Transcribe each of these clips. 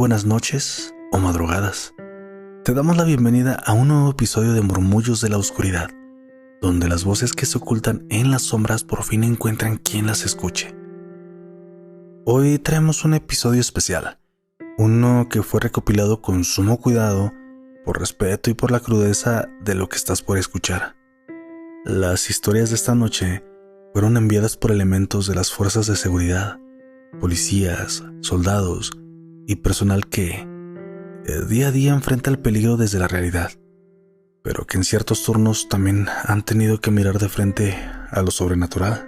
buenas noches o madrugadas. Te damos la bienvenida a un nuevo episodio de Murmullos de la Oscuridad, donde las voces que se ocultan en las sombras por fin encuentran quien las escuche. Hoy traemos un episodio especial, uno que fue recopilado con sumo cuidado, por respeto y por la crudeza de lo que estás por escuchar. Las historias de esta noche fueron enviadas por elementos de las fuerzas de seguridad, policías, soldados y personal que día a día enfrenta el peligro desde la realidad, pero que en ciertos turnos también han tenido que mirar de frente a lo sobrenatural.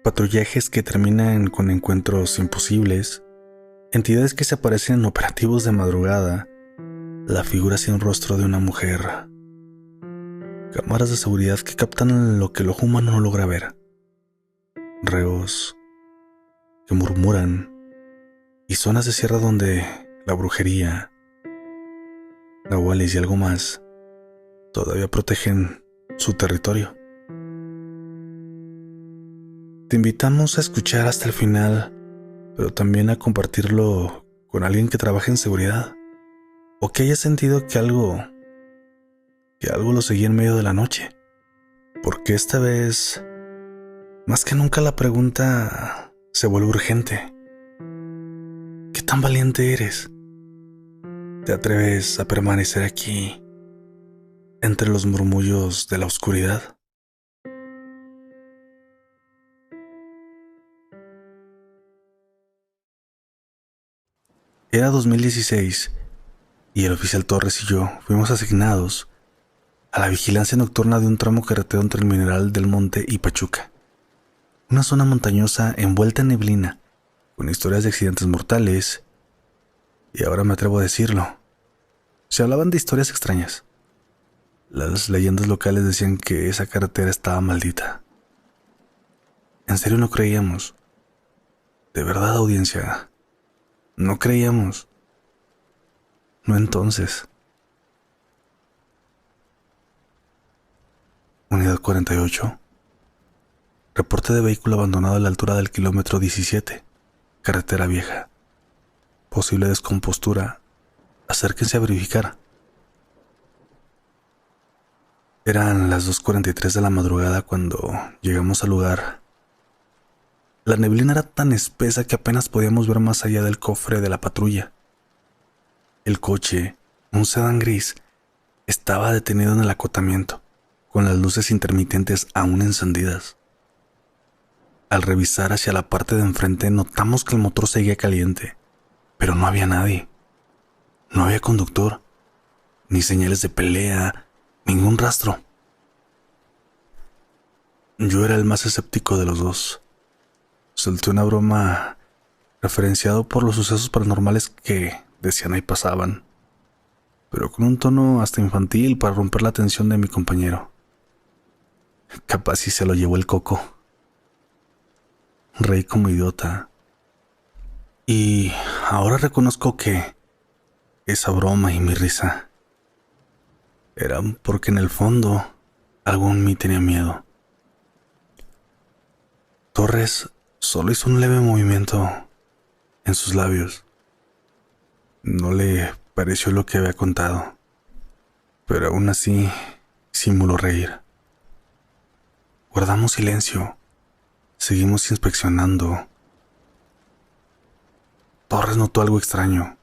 Patrullajes que terminan con encuentros imposibles, entidades que se aparecen en operativos de madrugada, la figura sin rostro de una mujer, cámaras de seguridad que captan lo que el ojo humano no logra ver, reos que murmuran y zonas de sierra donde la brujería, nahuales y algo más todavía protegen su territorio. Te invitamos a escuchar hasta el final, pero también a compartirlo con alguien que trabaje en seguridad o que haya sentido que algo lo seguía en medio de la noche. Porque esta vez, más que nunca, la pregunta se vuelve urgente. ¿Qué tan valiente eres? ¿Te atreves a permanecer aquí, entre los murmullos de la oscuridad? Era 2016 y el oficial Torres y yo fuimos asignados a la vigilancia nocturna de un tramo carretero entre el Mineral del Monte y Pachuca, una zona montañosa envuelta en neblina, con historias de accidentes mortales, y ahora me atrevo a decirlo, se hablaban de historias extrañas. Las leyendas locales decían que esa carretera estaba maldita. En serio no creíamos. De verdad, audiencia, no creíamos. No entonces. Unidad 48. Reporte de vehículo abandonado a la altura del kilómetro 17. Carretera vieja. Posible descompostura. Acérquense a verificar. Eran las 2:43 de la madrugada cuando llegamos al lugar. La neblina era tan espesa que apenas podíamos ver más allá del cofre de la patrulla. El coche, un sedán gris, estaba detenido en el acotamiento, con las luces intermitentes aún encendidas. Al revisar hacia la parte de enfrente notamos que el motor seguía caliente, pero no había nadie. No había conductor, ni señales de pelea, ningún rastro. Yo era el más escéptico de los dos. Solté una broma referenciado por los sucesos paranormales que decían ahí pasaban, pero con un tono hasta infantil para romper la atención de mi compañero. Capaz si se lo llevó el coco. Reí como idiota. Y ahora reconozco que esa broma y mi risa eran porque en el fondo algo en mí tenía miedo. Torres solo hizo un leve movimiento en sus labios. No le pareció lo que había contado, pero aún así simuló reír. Guardamos silencio. Seguimos inspeccionando. Torres notó algo extraño.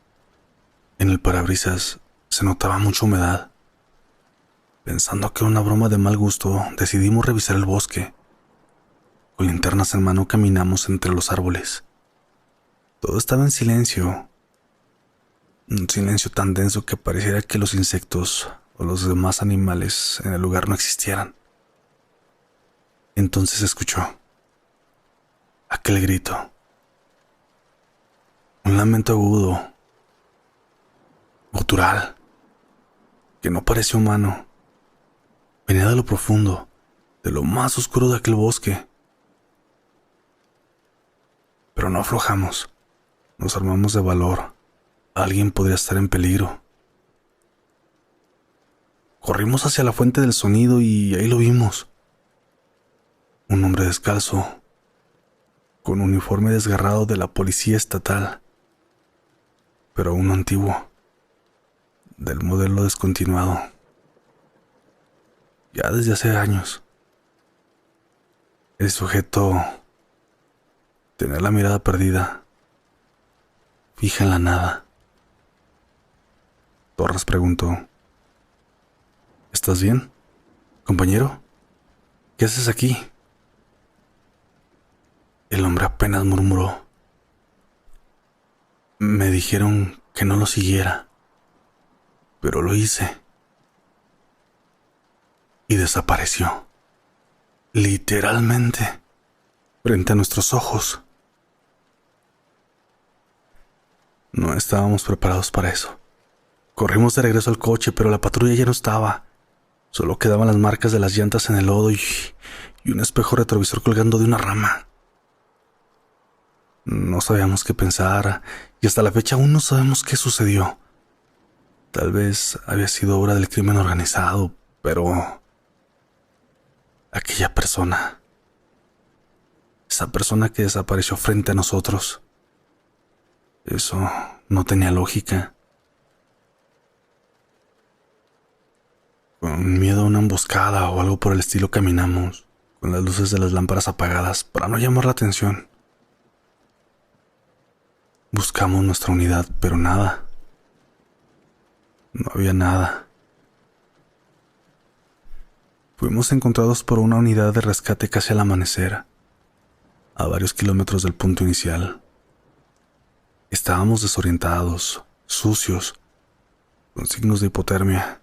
En el parabrisas se notaba mucha humedad. Pensando que era una broma de mal gusto, decidimos revisar el bosque. Con linternas en mano caminamos entre los árboles. Todo estaba en silencio. Un silencio tan denso que pareciera que los insectos o los demás animales en el lugar no existieran. Entonces escuchó aquel grito. Un lamento agudo, gutural, que no parecía humano. Venía de lo profundo, de lo más oscuro de aquel bosque. Pero no aflojamos. Nos armamos de valor. Alguien podría estar en peligro. Corrimos hacia la fuente del sonido y ahí lo vimos. Un hombre descalzo, con uniforme desgarrado de la policía estatal. pero uno antiguo, del modelo descontinuado, ya desde hace años. El sujeto tenía la mirada perdida, fija en la nada. Torres preguntó: ¿Estás bien, compañero? ¿Qué haces aquí? El hombre apenas murmuró: Me dijeron que no lo siguiera, pero lo hice. Y desapareció, literalmente, frente a nuestros ojos. No estábamos preparados para eso. Corrimos de regreso al coche, pero la patrulla ya no estaba. Solo quedaban las marcas de las llantas en el lodo y un espejo retrovisor colgando de una rama. No sabíamos qué pensar, y hasta la fecha aún no sabemos qué sucedió. Tal vez había sido obra del crimen organizado, pero aquella persona, esa persona que desapareció frente a nosotros, eso no tenía lógica. Con miedo a una emboscada o algo por el estilo caminamos, con las luces de las lámparas apagadas para no llamar la atención. Buscamos nuestra unidad, pero nada. No había nada. Fuimos encontrados por una unidad de rescate casi al amanecer, a varios kilómetros del punto inicial. Estábamos desorientados, sucios, con signos de hipotermia.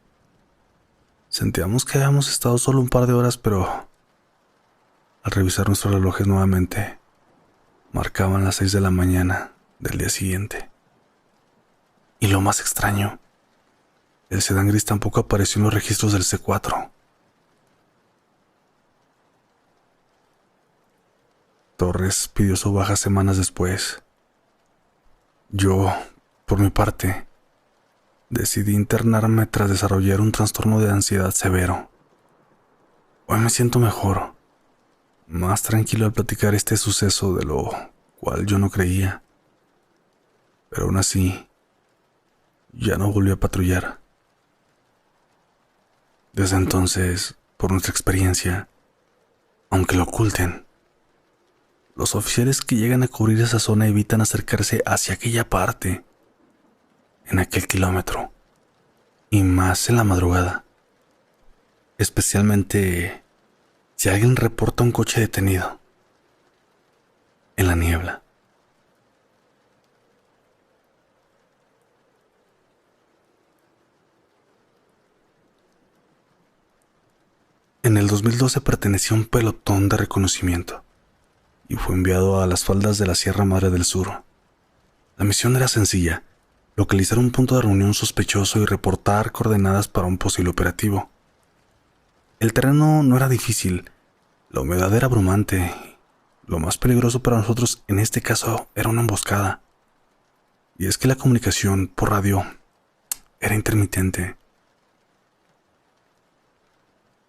Sentíamos que habíamos estado solo un par de horas, pero al revisar nuestros relojes nuevamente, marcaban las 6 de la mañana del día siguiente. Y lo más extraño, el sedán gris tampoco apareció en los registros del C4. Torres pidió su baja semanas después. Yo, por mi parte, decidí internarme tras desarrollar un trastorno de ansiedad severo. Hoy me siento mejor, más tranquilo al platicar este suceso de lo cual yo no creía. Pero aún así, ya no volví a patrullar. Desde entonces, por nuestra experiencia, aunque lo oculten, los oficiales que llegan a cubrir esa zona evitan acercarse hacia aquella parte, en aquel kilómetro, y más en la madrugada, especialmente si alguien reporta un coche detenido en la niebla. En el 2012 pertenecía a un pelotón de reconocimiento y fue enviado a las faldas de la Sierra Madre del Sur. La misión era sencilla: localizar un punto de reunión sospechoso y reportar coordenadas para un posible operativo. El terreno no era difícil, la humedad era abrumante. Lo más peligroso para nosotros en este caso era una emboscada. Y es que la comunicación por radio era intermitente.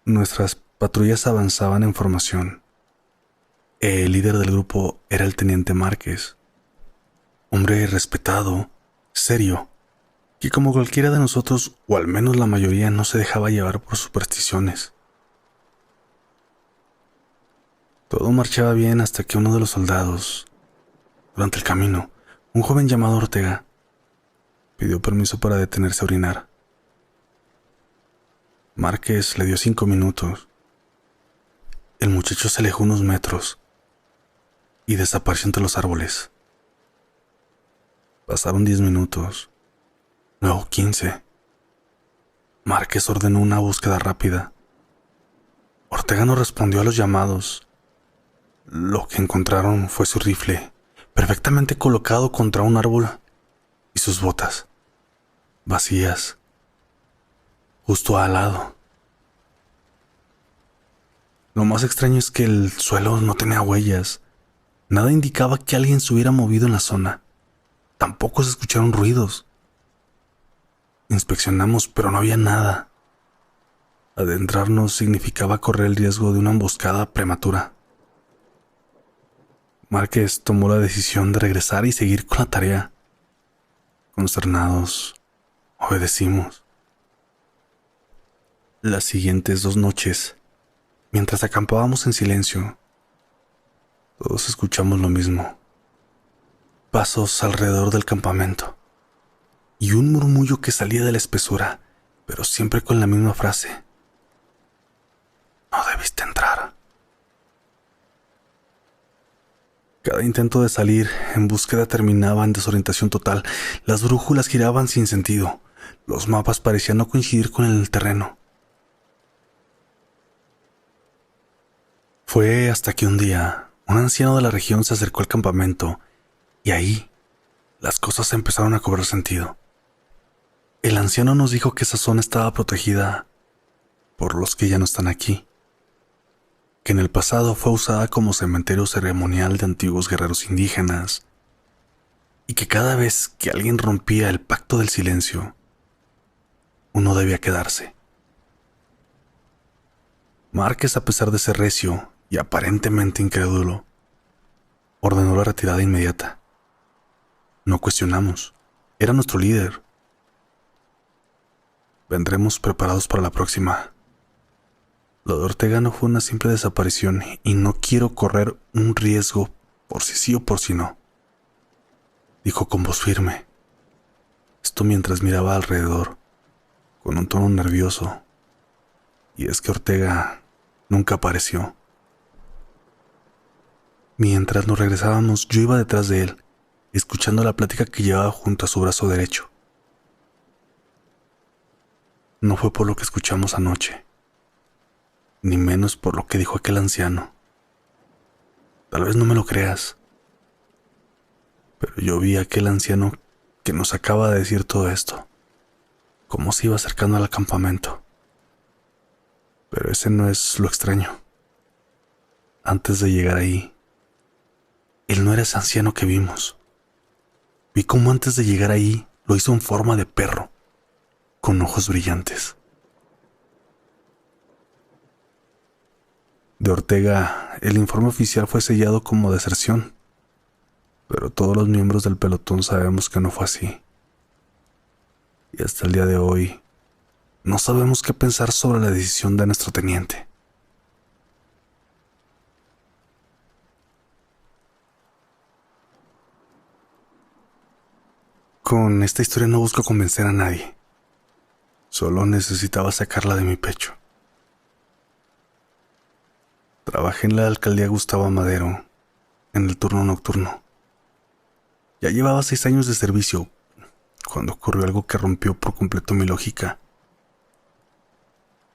Nuestras patrullas avanzaban en formación. El líder del grupo era el teniente Márquez, hombre respetado, serio, que como cualquiera de nosotros, o al menos la mayoría, no se dejaba llevar por supersticiones. Todo marchaba bien hasta que uno de los soldados, durante el camino, un joven llamado Ortega, pidió permiso para detenerse a orinar. Márquez le dio 5 minutos. El muchacho se alejó unos metros y desapareció entre los árboles. Pasaron 10 minutos, luego 15. Márquez ordenó una búsqueda rápida. Ortega no respondió a los llamados. Lo que encontraron fue su rifle, perfectamente colocado contra un árbol, y sus botas, vacías, justo al lado. Lo más extraño es que el suelo no tenía huellas. Nada indicaba que alguien se hubiera movido en la zona. Tampoco se escucharon ruidos. Inspeccionamos, pero no había nada. Adentrarnos significaba correr el riesgo de una emboscada prematura. Márquez tomó la decisión de regresar y seguir con la tarea. Consternados, obedecimos. Las siguientes 2 noches, mientras acampábamos en silencio, todos escuchamos lo mismo. Pasos alrededor del campamento y un murmullo que salía de la espesura, pero siempre con la misma frase: no debiste entrar. Cada intento de salir en búsqueda terminaba en desorientación total. Las brújulas giraban sin sentido. Los mapas parecían no coincidir con el terreno. Fue hasta que un día un anciano de la región se acercó al campamento y ahí las cosas empezaron a cobrar sentido. El anciano nos dijo que esa zona estaba protegida por los que ya no están aquí, que en el pasado fue usada como cementerio ceremonial de antiguos guerreros indígenas y que cada vez que alguien rompía el pacto del silencio, uno debía quedarse. Márquez, a pesar de ser recio y aparentemente incrédulo, ordenó la retirada inmediata. No cuestionamos. Era nuestro líder. Vendremos preparados para la próxima. Lo de Ortega no fue una simple desaparición y no quiero correr un riesgo por si sí o por si no, dijo con voz firme. Esto mientras miraba alrededor, con un tono nervioso. Y es que Ortega nunca apareció. Mientras nos regresábamos, yo iba detrás de él, escuchando la plática que llevaba junto a su brazo derecho. No fue por lo que escuchamos anoche, ni menos por lo que dijo aquel anciano. Tal vez no me lo creas, pero yo vi a aquel anciano que nos acaba de decir todo esto, cómo se iba acercando al campamento. Pero ese no es lo extraño. Antes de llegar ahí, él no era ese anciano que vimos. Vi cómo antes de llegar ahí lo hizo en forma de perro, con ojos brillantes. De Ortega, el informe oficial fue sellado como deserción, pero todos los miembros del pelotón sabemos que no fue así. Y hasta el día de hoy, no sabemos qué pensar sobre la decisión de nuestro teniente. Con esta historia no busco convencer a nadie. Solo necesitaba sacarla de mi pecho. Trabajé en la alcaldía Gustavo Amadero, en el turno nocturno. Ya llevaba 6 años de servicio cuando ocurrió algo que rompió por completo mi lógica.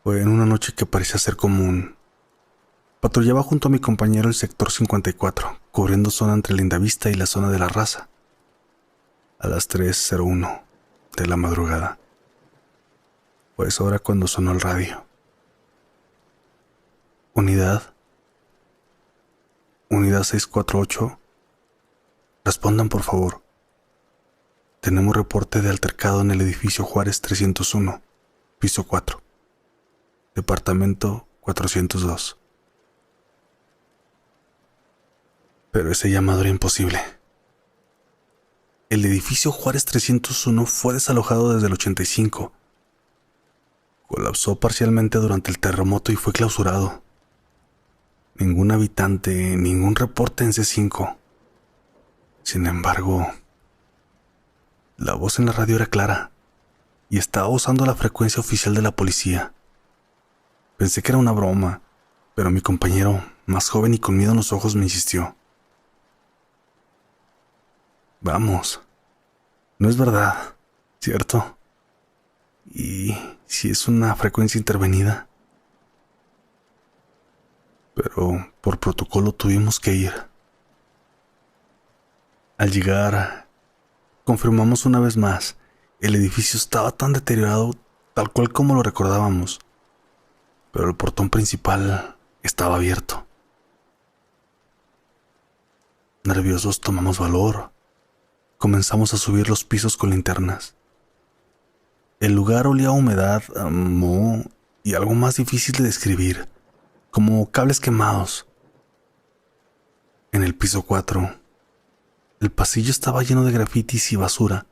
Fue en una noche que parecía ser común. Patrullaba junto a mi compañero el sector 54, cubriendo zona entre Lindavista y la zona de la Raza, a las 3:01 de la madrugada. Fue esa hora cuando sonó el radio. Unidad 648, respondan por favor. Tenemos reporte de altercado en el edificio Juárez 301, piso 4, departamento 402. Pero ese llamado era imposible. El edificio Juárez 301 fue desalojado desde el 85. Colapsó parcialmente durante el terremoto y fue clausurado. Ningún habitante, ningún reporte en C5. Sin embargo, la voz en la radio era clara y estaba usando la frecuencia oficial de la policía. Pensé que era una broma, pero mi compañero, más joven y con miedo en los ojos, me insistió. Vamos, no es verdad, ¿cierto? ¿Y si es una frecuencia intervenida? Pero por protocolo tuvimos que ir. Al llegar, confirmamos una vez más, el edificio estaba tan deteriorado, tal cual como lo recordábamos, pero el portón principal estaba abierto. Nerviosos tomamos valor. Comenzamos a subir los pisos con linternas. El lugar olía a humedad, a moho y algo más difícil de describir, como cables quemados. En el piso 4, el pasillo estaba lleno de grafitis y basura,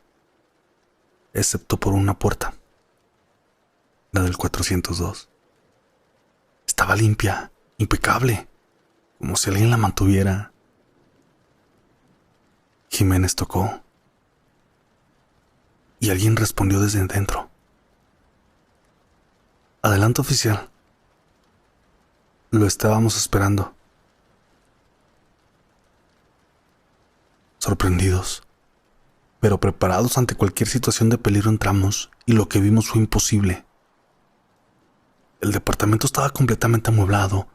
excepto por una puerta, la del 402. Estaba limpia, impecable, como si alguien la mantuviera. Jiménez tocó y alguien respondió desde dentro. Adelante, oficial. Lo estábamos esperando. Sorprendidos, pero preparados ante cualquier situación de peligro, entramos y lo que vimos fue imposible. El departamento estaba completamente amueblado,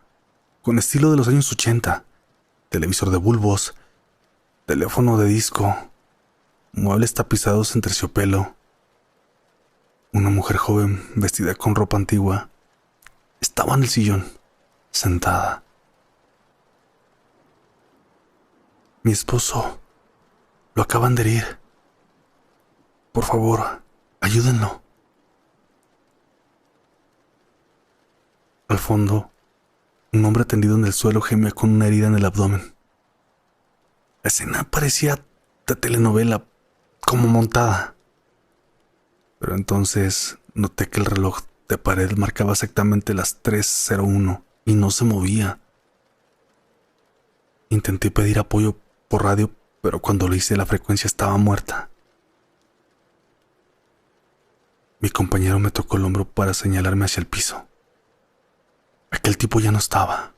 con estilo de los años 80, televisor de bulbos, teléfono de disco, muebles tapizados en terciopelo. Una mujer joven, vestida con ropa antigua, estaba en el sillón, sentada. Mi esposo, lo acaban de herir. Por favor, ayúdenlo. Al fondo, un hombre tendido en el suelo gemía con una herida en el abdomen. La escena parecía de telenovela, como montada. Pero entonces noté que el reloj de pared marcaba exactamente las 3:01 y no se movía. Intenté pedir apoyo por radio, pero cuando lo hice la frecuencia estaba muerta. Mi compañero me tocó el hombro para señalarme hacia el piso. Aquel tipo ya no estaba.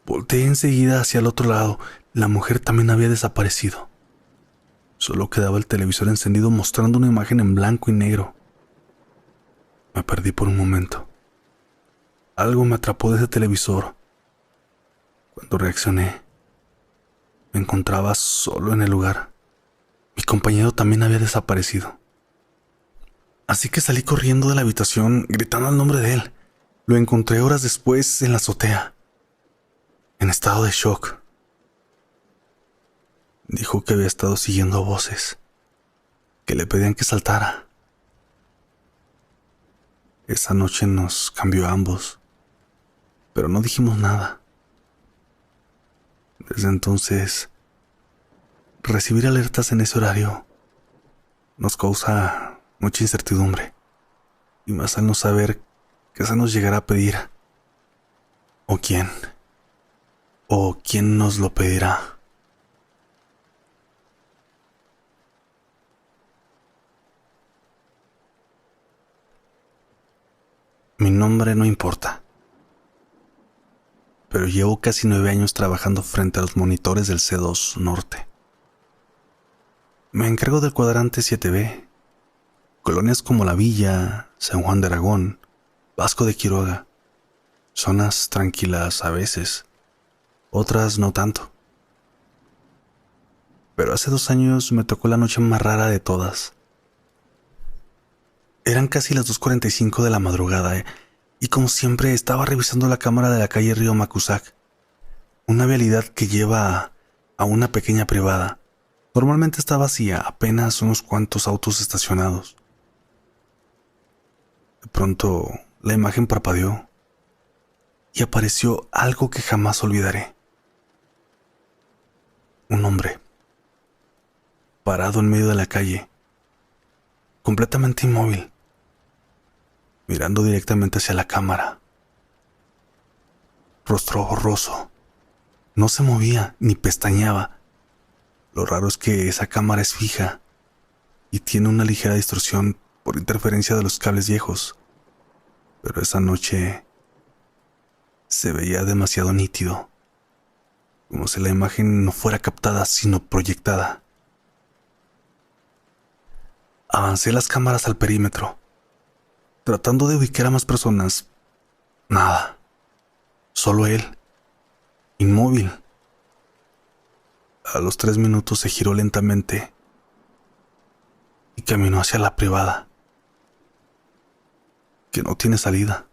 Volteé enseguida hacia el otro lado. La mujer también había desaparecido. Solo quedaba el televisor encendido mostrando una imagen en blanco y negro. Me perdí por un momento. Algo me atrapó de ese televisor. Cuando reaccioné, me encontraba solo en el lugar. Mi compañero también había desaparecido. Así que salí corriendo de la habitación gritando el nombre de él. Lo encontré horas después en la azotea, en estado de shock. Dijo que había estado siguiendo voces, que le pedían que saltara. Esa noche nos cambió a ambos, pero no dijimos nada. Desde entonces, recibir alertas en ese horario nos causa mucha incertidumbre, y más al no saber qué se nos llegará a pedir, o quién nos lo pedirá. Mi nombre no importa, pero llevo casi 9 años trabajando frente a los monitores del C2 Norte. Me encargo del cuadrante 7B, colonias como La Villa, San Juan de Aragón, Vasco de Quiroga, zonas tranquilas a veces, otras no tanto. Pero hace 2 años me tocó la noche más rara de todas. Eran casi las 2:45 de la madrugada, y como siempre estaba revisando la cámara de la calle Río Macusac, una vialidad que lleva a una pequeña privada. Normalmente está vacía, apenas unos cuantos autos estacionados. De pronto, la imagen parpadeó y apareció algo que jamás olvidaré. Un hombre, parado en medio de la calle, completamente inmóvil, mirando directamente hacia la cámara. Rostro borroso. No se movía ni pestañeaba. Lo raro es que esa cámara es fija y tiene una ligera distorsión por interferencia de los cables viejos. Pero esa noche se veía demasiado nítido, como si la imagen no fuera captada sino proyectada. Avancé las cámaras al perímetro, tratando de ubicar a más personas. Nada. Solo él, inmóvil. A los 3 minutos se giró lentamente y caminó hacia la privada, que no tiene salida.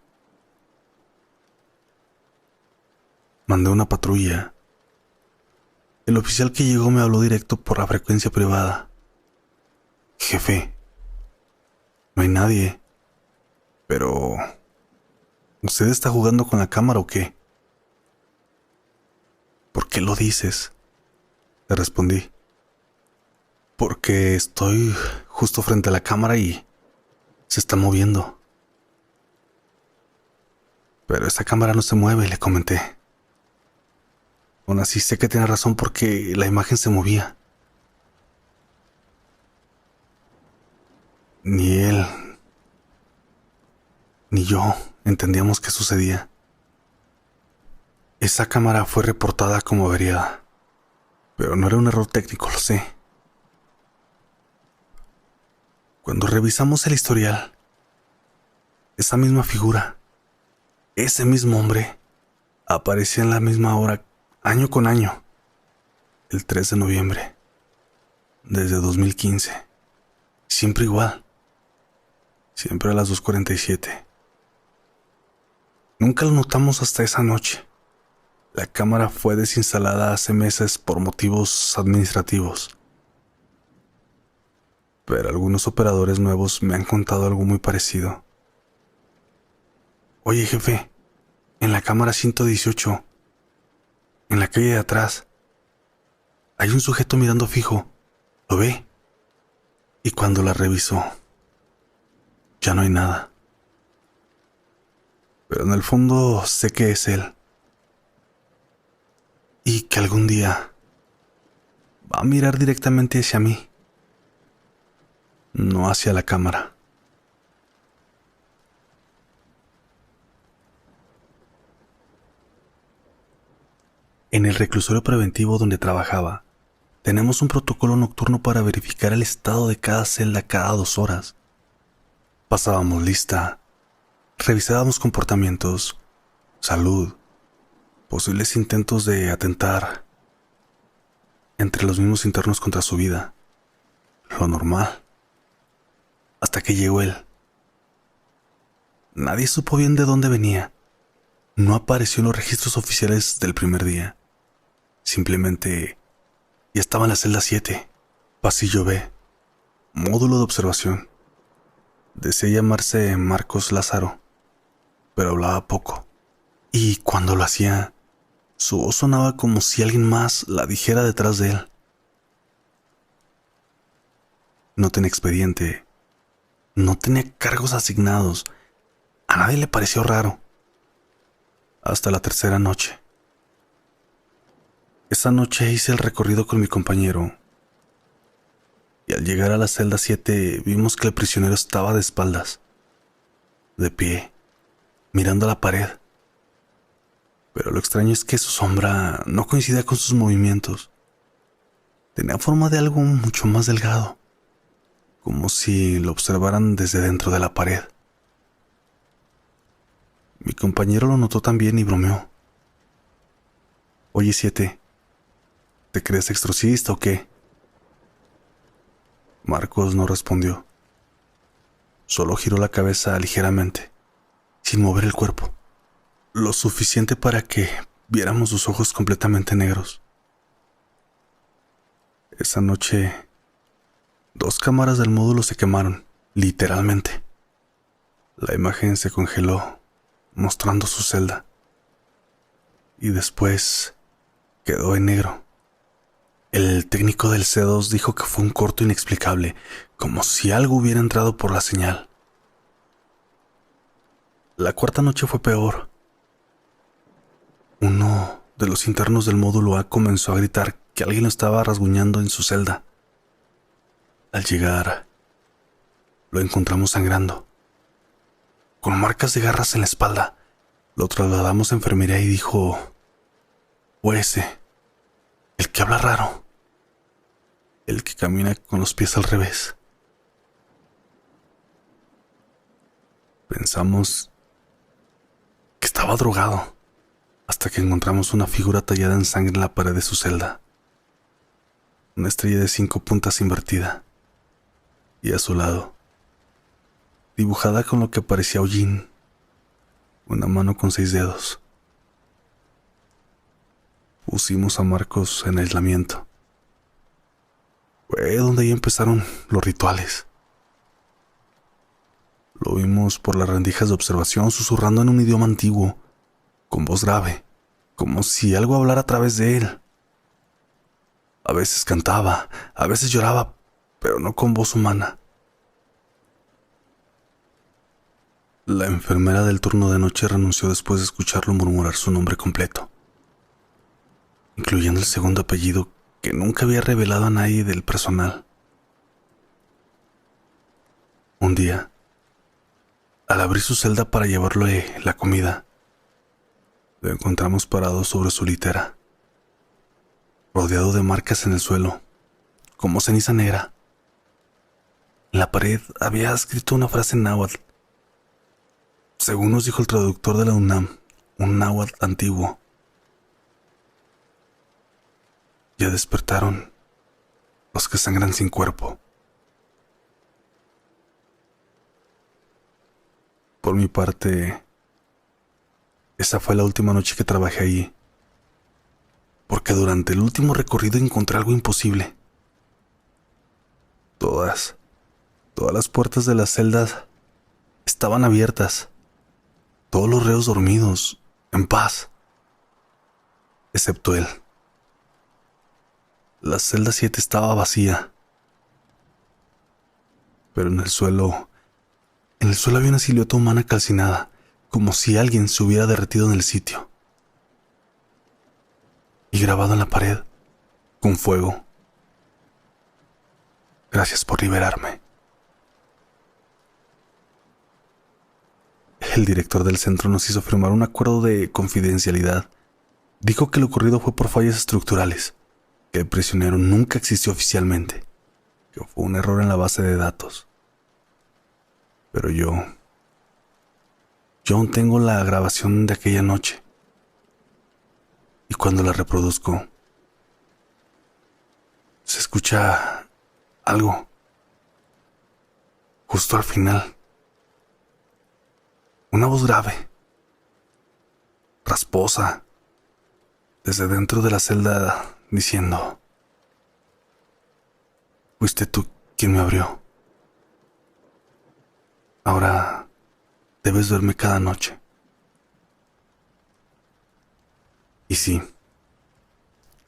Mandé una patrulla. El oficial que llegó me habló directo por la frecuencia privada. Jefe, no hay nadie. Pero, ¿usted está jugando con la cámara o qué? ¿Por qué lo dices?, le respondí. porque estoy justo frente a la cámara y se está moviendo. Pero esa cámara no se mueve, le comenté. Aún así sé que tiene razón porque la imagen se movía. Ni él, ni yo entendíamos qué sucedía. Esa cámara fue reportada como averiada, pero no era un error técnico, lo sé. Cuando revisamos el historial, esa misma figura, ese mismo hombre, aparecía en la misma hora, año con año, el 3 de noviembre, desde 2015. Siempre igual, siempre a las 2:47. Nunca lo notamos hasta esa noche. La cámara fue desinstalada hace meses por motivos administrativos. Pero algunos operadores nuevos me han contado algo muy parecido. Oye, jefe, en la cámara 118, en la calle de atrás, hay un sujeto mirando fijo. ¿Lo ve? Y cuando la revisó, ya no hay nada. Pero en el fondo sé que es él. Y que algún día va a mirar directamente hacia mí, no hacia la cámara. En el reclusorio preventivo donde trabajaba, tenemos un protocolo nocturno para verificar el estado de cada celda cada 2 horas. Pasábamos lista, revisábamos comportamientos, salud, posibles intentos de atentar entre los mismos internos contra su vida. Lo normal. Hasta que llegó él. Nadie supo bien de dónde venía. No apareció en los registros oficiales del primer día. Simplemente ya estaba en la celda 7, pasillo B, módulo de observación. Decía llamarse Marcos Lázaro, pero hablaba poco. Y cuando lo hacía, su voz sonaba como si alguien más la dijera detrás de él. No tenía expediente, no tenía cargos asignados. A nadie le pareció raro. Hasta la tercera noche. Esa noche hice el recorrido con mi compañero. Y al llegar a la celda 7 vimos que el prisionero estaba de espaldas, de pie, mirando a la pared. Pero lo extraño es que su sombra no coincidía con sus movimientos. Tenía forma de algo mucho más delgado, como si lo observaran desde dentro de la pared. Mi compañero lo notó también y bromeó. Oye, 7, ¿te crees exorcista o qué? Marcos no respondió. Solo giró la cabeza ligeramente, sin mover el cuerpo. Lo suficiente para que viéramos sus ojos completamente negros. Esa noche, 2 cámaras del módulo se quemaron, literalmente. La imagen se congeló, mostrando su celda. Y después quedó en negro. El técnico del C2 dijo que fue un corto inexplicable, como si algo hubiera entrado por la señal. La cuarta noche fue peor. Uno de los internos del módulo A comenzó a gritar que alguien lo estaba rasguñando en su celda. Al llegar, lo encontramos sangrando, con marcas de garras en la espalda. Lo trasladamos a enfermería y dijo: "O ese, el que habla raro, el que camina con los pies al revés". Pensamos que estaba drogado, hasta que encontramos una figura tallada en sangre en la pared de su celda. Una estrella de 5 puntas invertida. Y a su lado, dibujada con lo que parecía hollín, una mano con 6 dedos. Pusimos a Marcos en aislamiento. Fue donde ya empezaron los rituales. Lo vimos por las rendijas de observación susurrando en un idioma antiguo, con voz grave, como si algo hablara a través de él. A veces cantaba, a veces lloraba, pero no con voz humana. La enfermera del turno de noche renunció después de escucharlo murmurar su nombre completo, incluyendo el segundo apellido que nunca había revelado a nadie del personal. Un día, al abrir su celda para llevarle la comida, lo encontramos parado sobre su litera, rodeado de marcas en el suelo, como ceniza negra. En la pared había escrito una frase en náhuatl. Según nos dijo el traductor de la UNAM, un náhuatl antiguo. Ya despertaron los que sangran sin cuerpo. Por mi parte, esa fue la última noche que trabajé allí, porque durante el último recorrido encontré algo imposible. Todas las puertas de las celdas estaban abiertas, todos los reos dormidos, en paz, excepto él. La celda 7 estaba vacía, pero en el suelo había una silueta humana calcinada, como si alguien se hubiera derretido en el sitio. Y grabado en la pared, con fuego: gracias por liberarme. El director del centro nos hizo firmar un acuerdo de confidencialidad. Dijo que lo ocurrido fue por fallas estructurales, que el prisionero nunca existió oficialmente, que fue un error en la base de datos. Pero yo aún tengo la grabación de aquella noche. Y cuando la reproduzco, se escucha algo justo al final. Una voz grave, rasposa, desde dentro de la celda, diciendo: fuiste tú quien me abrió. Ahora debes verme cada noche. Y sí,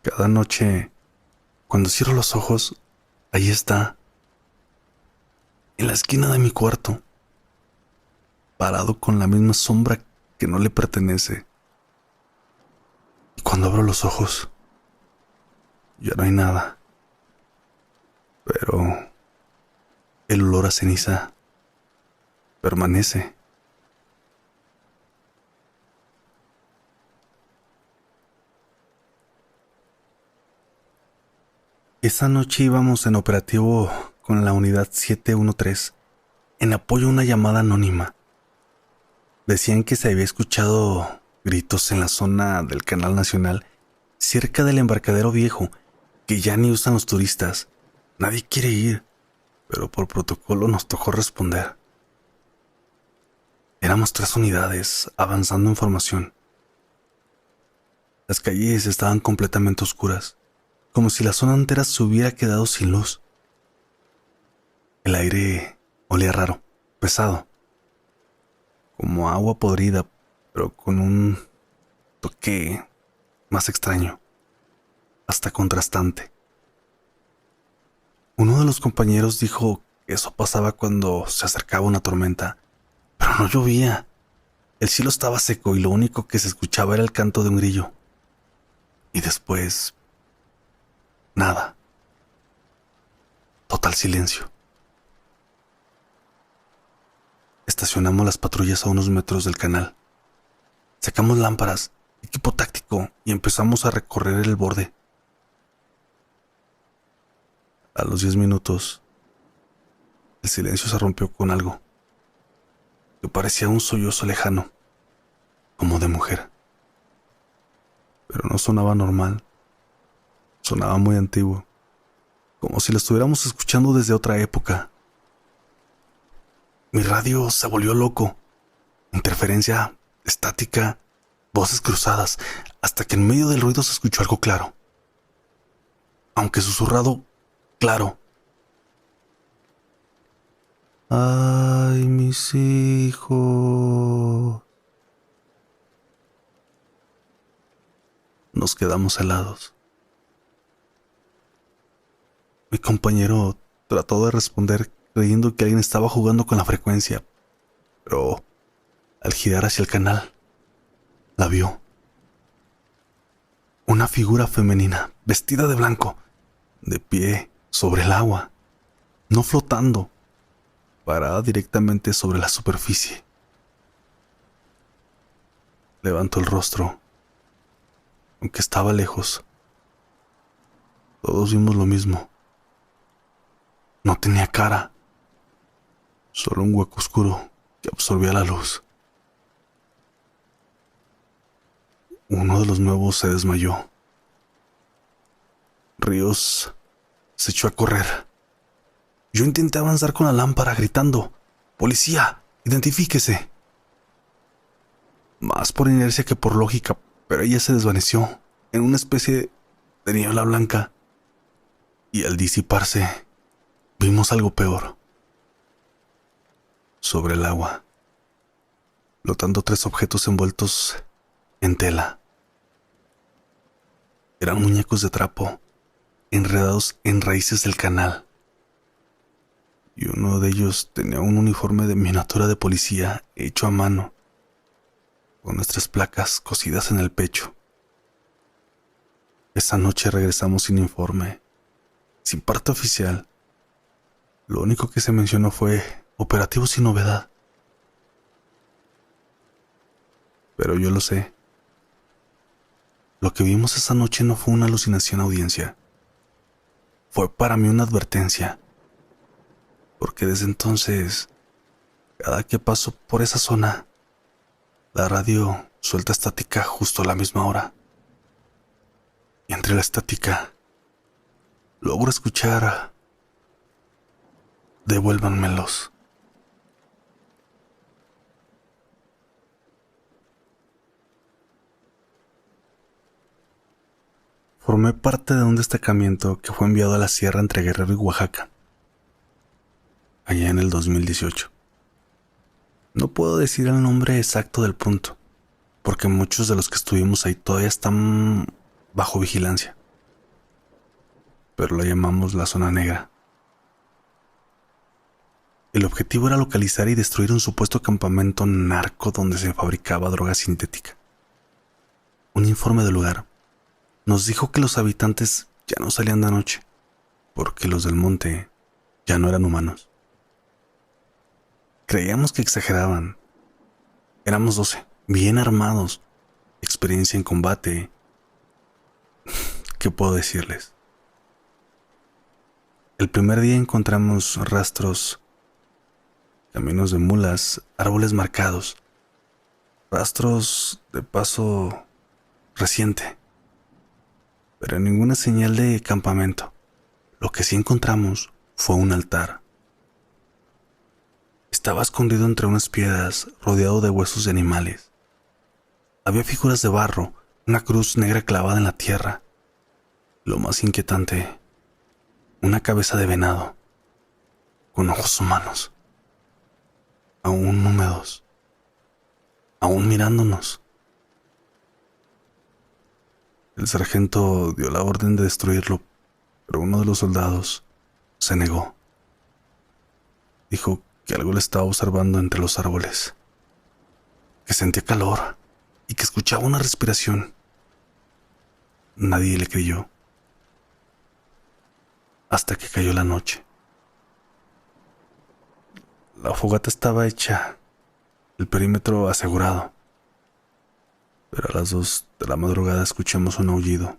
cada noche, cuando cierro los ojos, ahí está, en la esquina de mi cuarto, parado con la misma sombra que no le pertenece. Y cuando abro los ojos, ya no hay nada. Pero el olor a ceniza permanece. Esa noche íbamos en operativo con la unidad 713 en apoyo a una llamada anónima. Decían que se había escuchado gritos en la zona del Canal Nacional, cerca del embarcadero viejo, que ya ni usan los turistas. Nadie quiere ir, pero por protocolo nos tocó responder. Éramos 3 unidades avanzando en formación. Las calles estaban completamente oscuras, como si la zona entera se hubiera quedado sin luz. El aire olía raro, pesado, como agua podrida, pero con un toque más extraño, hasta contrastante. Uno de los compañeros dijo que eso pasaba cuando se acercaba una tormenta, pero no llovía. El cielo estaba seco y lo único que se escuchaba era el canto de un grillo. Y después, nada. Total silencio. Estacionamos las patrullas a unos metros del canal. Sacamos lámparas, equipo táctico y empezamos a recorrer el borde. A los 10 minutos, el silencio se rompió con algo que parecía un sollozo lejano, como de mujer. Pero no sonaba normal, sonaba muy antiguo, como si lo estuviéramos escuchando desde otra época. Mi radio se volvió loco. Interferencia, estática, voces cruzadas, hasta que en medio del ruido se escuchó algo claro. Aunque susurrado, claro. ¡Ay, mis hijos! Nos quedamos helados. Mi compañero Trató de responder creyendo que alguien estaba jugando con la frecuencia, pero al girar hacia el canal, la vio. Una figura femenina, vestida de blanco, de pie sobre el agua, no flotando, parada directamente sobre la superficie. Levantó el rostro, aunque estaba lejos. Todos vimos lo mismo. No tenía cara, solo un hueco oscuro que absorbía la luz. Uno de los nuevos se desmayó. Ríos se echó a correr. Yo intenté avanzar con la lámpara gritando: «¡Policía! ¡Identifíquese!». Más por inercia que por lógica, pero ella se desvaneció en una especie de niebla blanca. Y al disiparse, vimos algo peor. Sobre el agua, flotando 3 objetos envueltos en tela. Eran muñecos de trapo, enredados en raíces del canal. Y uno de ellos tenía un uniforme de miniatura de policía hecho a mano, con nuestras placas cosidas en el pecho. Esa noche regresamos sin informe, sin parte oficial. Lo único que se mencionó fue operativo sin novedad. Pero yo lo sé. Lo que vimos esa noche no fue una alucinación, audiencia. Fue para mí una advertencia. Porque desde entonces, cada que paso por esa zona, la radio suelta estática justo a la misma hora. Y entre la estática, logro escuchar: «Devuélvanmelos». Formé parte de un destacamento que fue enviado a la sierra entre Guerrero y Oaxaca, allá en el 2018. No puedo decir el nombre exacto del punto, porque muchos de los que estuvimos ahí todavía están bajo vigilancia, pero la llamamos la zona negra. El objetivo era localizar y destruir un supuesto campamento narco donde se fabricaba droga sintética. Un informe del lugar nos dijo que los habitantes ya no salían de noche, porque los del monte ya no eran humanos. Creíamos que exageraban. Éramos 12, bien armados, experiencia en combate. ¿Qué puedo decirles? El primer día encontramos rastros, caminos de mulas, árboles marcados, rastros de paso reciente, pero ninguna señal de campamento. Lo que sí encontramos fue un altar. Estaba escondido entre unas piedras, rodeado de huesos de animales. Había figuras de barro, una cruz negra clavada en la tierra. Lo más inquietante, una cabeza de venado, con ojos humanos, aún húmedos, aún mirándonos. El sargento dio la orden de destruirlo, pero uno de los soldados se negó. Dijo que algo le estaba observando entre los árboles, que sentía calor y que escuchaba una respiración. Nadie le creyó, hasta que cayó la noche. La fogata estaba hecha, el perímetro asegurado, pero a las 2 de la madrugada escuchamos un aullido.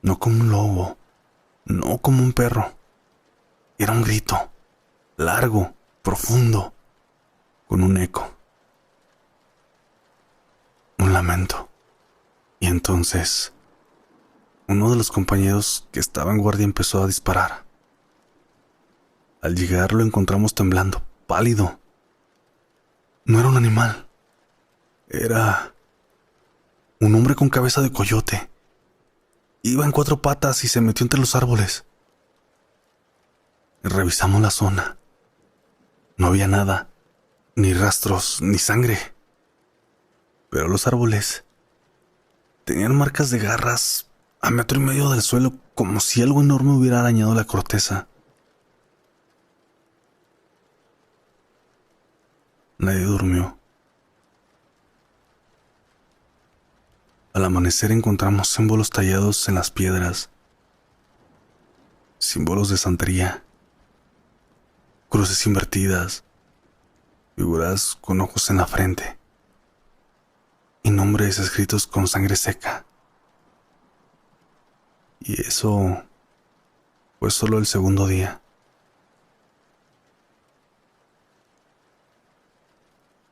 No como un lobo, no como un perro. Era un grito, largo, profundo, con un eco, un lamento. Y entonces, uno de los compañeros que estaba en guardia empezó a disparar. Al llegar lo encontramos temblando, pálido. No era un animal, era un hombre con cabeza de coyote. Iba en 4 patas y se metió entre los árboles. Revisamos la zona. No había nada, ni rastros, ni sangre. Pero los árboles tenían marcas de garras a 1.5 metros del suelo, como si algo enorme hubiera arañado la corteza. Nadie durmió. Al amanecer encontramos símbolos tallados en las piedras, símbolos de santería, cruces invertidas, figuras con ojos en la frente y nombres escritos con sangre seca. Y eso fue solo el segundo día.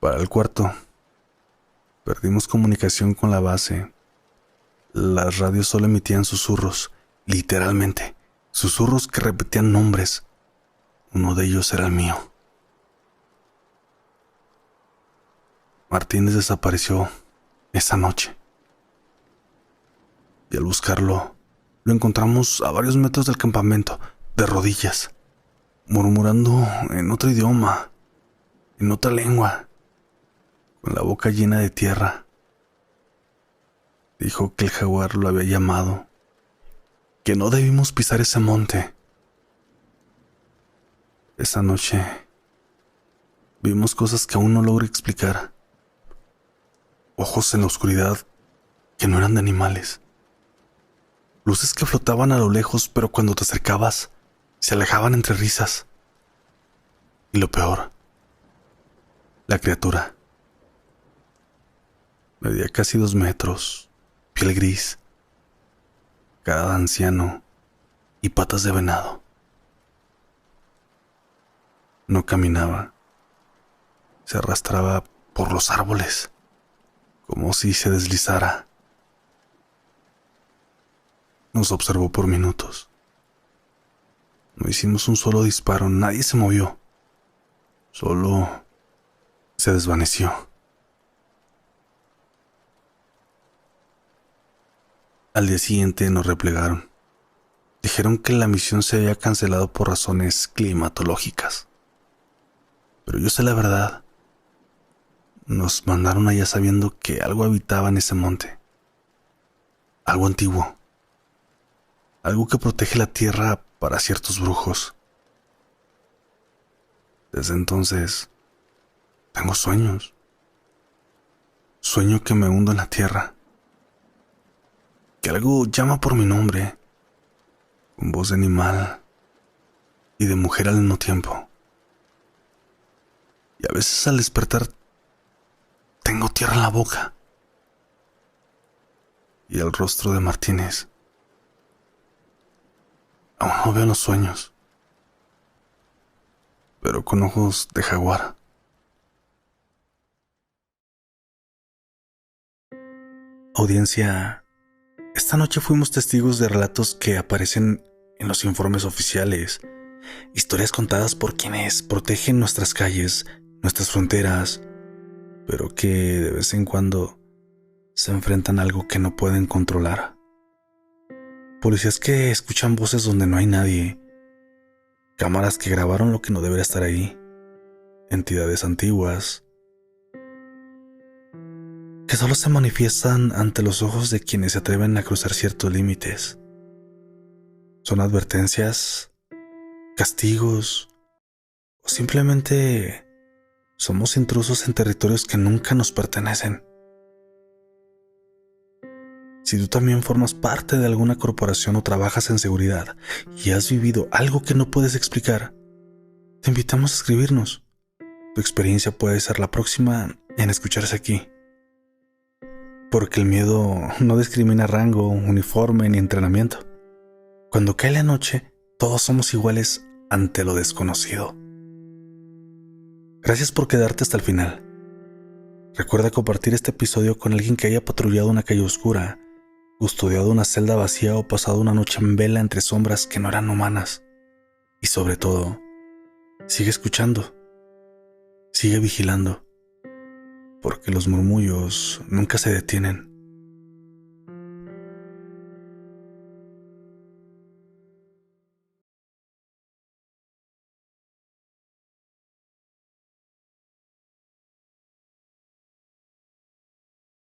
Para el cuarto, perdimos comunicación con la base. Las radios solo emitían susurros, literalmente, susurros que repetían nombres. Uno de ellos era el mío. Martínez desapareció esa noche. Y al buscarlo, lo encontramos a varios metros del campamento, de rodillas, murmurando en otro idioma, en otra lengua, con la boca llena de tierra. Dijo que el jaguar lo había llamado, que no debimos pisar ese monte. Esa noche vimos cosas que aún no logro explicar. Ojos en la oscuridad que no eran de animales. Luces que flotaban a lo lejos, pero cuando te acercabas, se alejaban entre risas. Y lo peor, la criatura. Medía casi 2 metros, piel gris, cara de anciano y patas de venado. No caminaba, se arrastraba por los árboles, como si se deslizara. Nos observó por minutos. No hicimos un solo disparo, nadie se movió. Solo se desvaneció. Al día siguiente nos replegaron. Dijeron que la misión se había cancelado por razones climatológicas. Pero yo sé la verdad. Nos mandaron allá sabiendo que algo habitaba en ese monte. Algo antiguo. Algo que protege la tierra para ciertos brujos. Desde entonces, tengo sueños. Sueño que me hundo en la tierra. Que algo llama por mi nombre, con voz de animal y de mujer al mismo tiempo. Y a veces al despertar, tengo tierra en la boca. Y el rostro de Martínez. Aún no veo los sueños, pero con ojos de jaguar. Audiencia, esta noche fuimos testigos de relatos que aparecen en los informes oficiales, historias contadas por quienes protegen nuestras calles, nuestras fronteras, pero que de vez en cuando se enfrentan a algo que no pueden controlar. Policías que escuchan voces donde no hay nadie, cámaras que grabaron lo que no debería estar ahí, entidades antiguas que solo se manifiestan ante los ojos de quienes se atreven a cruzar ciertos límites. Son advertencias, castigos, o simplemente somos intrusos en territorios que nunca nos pertenecen. Si tú también formas parte de alguna corporación o trabajas en seguridad y has vivido algo que no puedes explicar, te invitamos a escribirnos. Tu experiencia puede ser la próxima en escucharse aquí. Porque el miedo no discrimina rango, uniforme ni entrenamiento. Cuando cae la noche, todos somos iguales ante lo desconocido. Gracias por quedarte hasta el final. Recuerda compartir este episodio con alguien que haya patrullado una calle oscura, custodiado una celda vacía o pasado una noche en vela entre sombras que no eran humanas. Y sobre todo, sigue escuchando, sigue vigilando, porque los murmullos nunca se detienen.